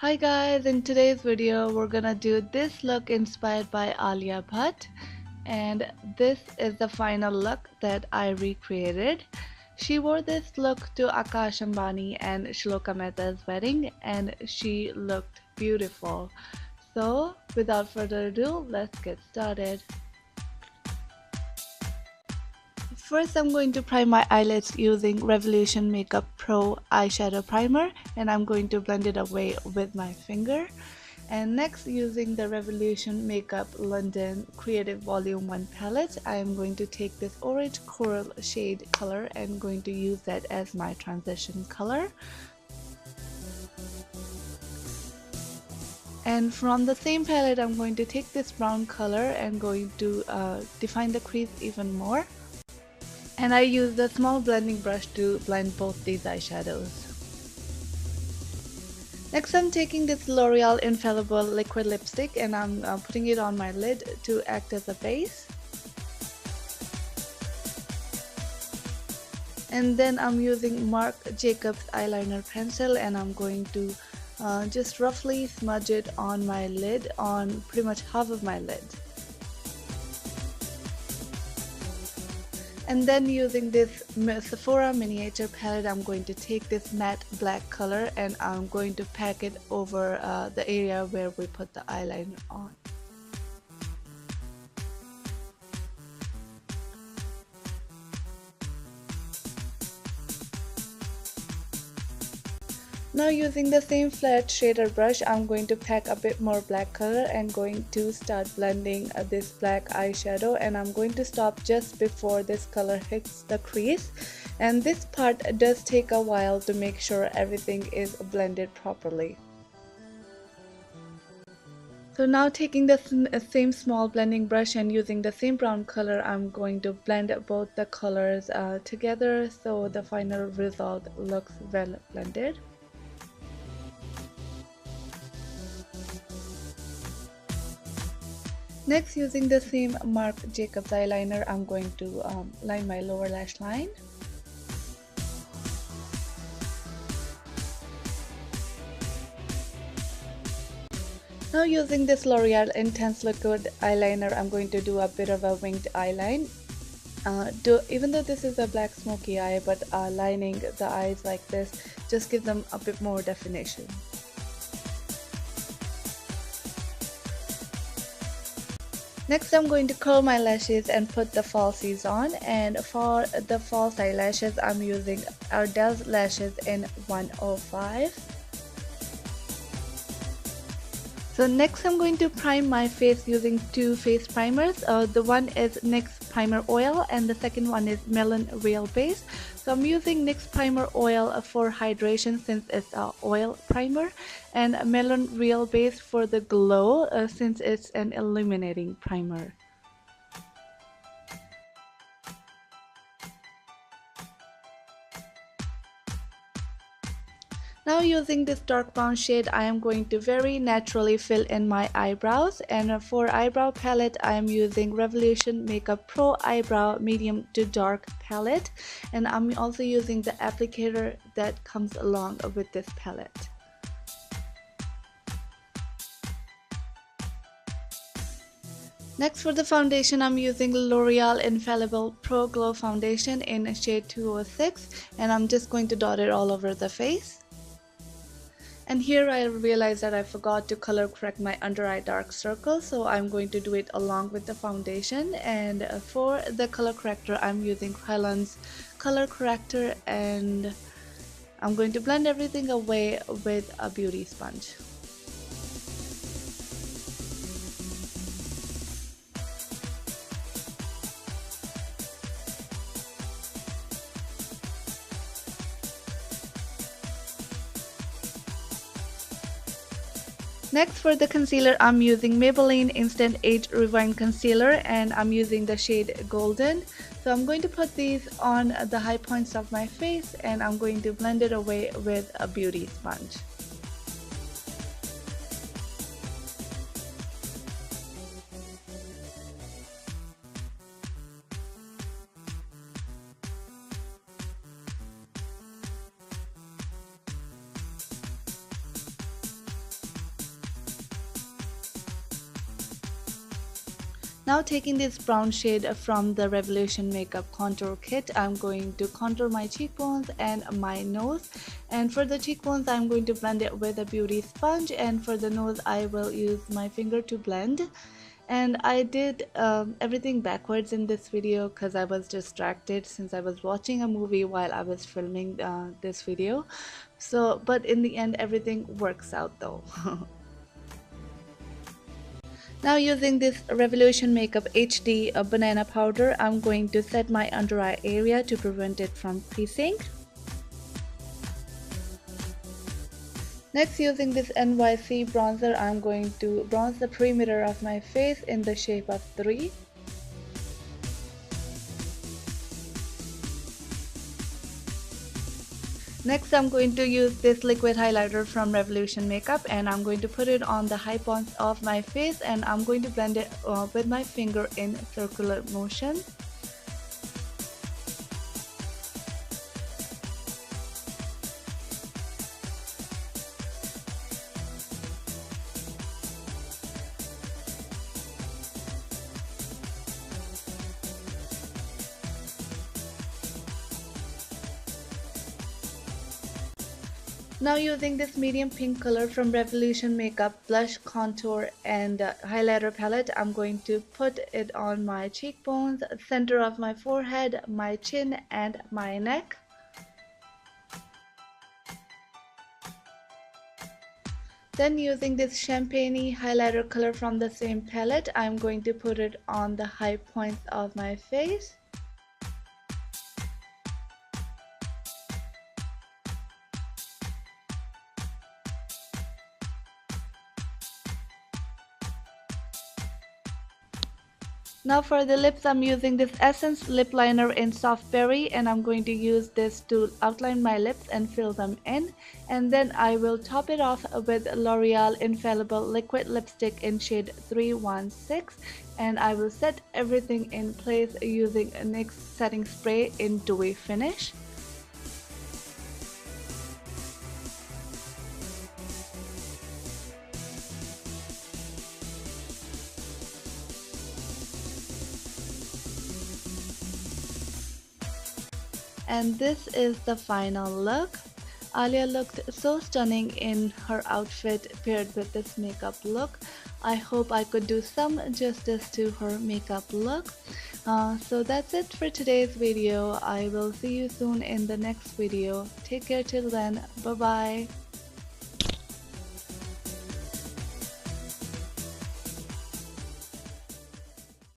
Hi guys, in today's video we're gonna do this look inspired by Alia Bhatt, and this is the final look that I recreated. She wore this look to Akash Ambani and Shloka Mehta's wedding and she looked beautiful. So without further ado, let's get started. First, I'm going to prime my eyelids using Revolution Makeup Pro eyeshadow primer, and I'm going to blend it away with my finger. And next, using the Revolution Makeup London Creative Volume 1 palette, I am going to take this orange coral shade color and going to use that as my transition color. And from the same palette, I'm going to take this brown color and going to define the crease even more. And I use the small blending brush to blend both these eyeshadows. Next, I'm taking this L'Oreal Infallible liquid lipstick and I'm putting it on my lid to act as a base. And then I'm using Marc Jacobs eyeliner pencil and I'm going to just roughly smudge it on my lid, on pretty much half of my lid. And then using this Sephora miniature palette, I'm going to take this matte black color and I'm going to pack it over the area where we put the eyeliner on. Now using the same flat shader brush, I'm going to pack a bit more black color and going to start blending this black eyeshadow, and I'm going to stop just before this color hits the crease, and this part does take a while to make sure everything is blended properly. So now taking the same small blending brush and using the same brown color, I'm going to blend both the colors together so the final result looks well blended. Next, using the same Marc Jacobs eyeliner, I'm going to line my lower lash line. Now using this L'Oreal Intense Liquid eyeliner, I'm going to do a bit of a winged eyeline. Even though this is a black smoky eye, but lining the eyes like this just gives them a bit more definition. Next, I'm going to curl my lashes and put the falsies on, and for the false eyelashes, I'm using Ardell's lashes in 105. So next, I'm going to prime my face using two face primers. The one is NYX Primer Oil and the second one is Melon Real Base. So I'm using NYX Primer Oil for hydration since it's an oil primer, and Melon Real Base for the glow since it's an illuminating primer. Now using this dark brown shade, I am going to very naturally fill in my eyebrows, and for eyebrow palette I am using Revolution Makeup Pro Eyebrow Medium to Dark palette, and I'm also using the applicator that comes along with this palette. Next, for the foundation, I'm using L'Oreal Infallible Pro Glow Foundation in shade 206, and I'm just going to dot it all over the face. And here I realized that I forgot to color correct my under eye dark circle, so I'm going to do it along with the foundation. And for the color corrector, I'm using Kryolan's color corrector, and I'm going to blend everything away with a beauty sponge. Next, for the concealer, I'm using Maybelline Instant Age Rewind Concealer and I'm using the shade Golden. So I'm going to put these on the high points of my face and I'm going to blend it away with a beauty sponge. Now taking this brown shade from the Revolution Makeup Contour Kit, I'm going to contour my cheekbones and my nose. And for the cheekbones, I'm going to blend it with a beauty sponge, and for the nose, I will use my finger to blend. And I did everything backwards in this video because I was distracted since I was watching a movie while I was filming this video. So, but in the end, everything works out though. Now using this Revolution Makeup HD banana powder, I'm going to set my under eye area to prevent it from creasing. Next, using this NYC bronzer, I'm going to bronze the perimeter of my face in the shape of 3. Next, I'm going to use this liquid highlighter from Revolution Makeup, and I'm going to put it on the high points of my face, and I'm going to blend it with my finger in circular motion. Now using this medium pink color from Revolution Makeup blush, contour and highlighter palette, I'm going to put it on my cheekbones, center of my forehead, my chin and my neck. Then using this champagne highlighter color from the same palette, I'm going to put it on the high points of my face. Now for the lips, I'm using this Essence lip liner in Soft Berry, and I'm going to use this to outline my lips and fill them in. And then I will top it off with L'Oreal Infallible Liquid Lipstick in shade 316, and I will set everything in place using NYX setting spray in Dewy finish. And this is the final look. Alia looked so stunning in her outfit paired with this makeup look. I hope I could do some justice to her makeup look. So that's it for today's video. I will see you soon in the next video. Take care till then. Bye bye.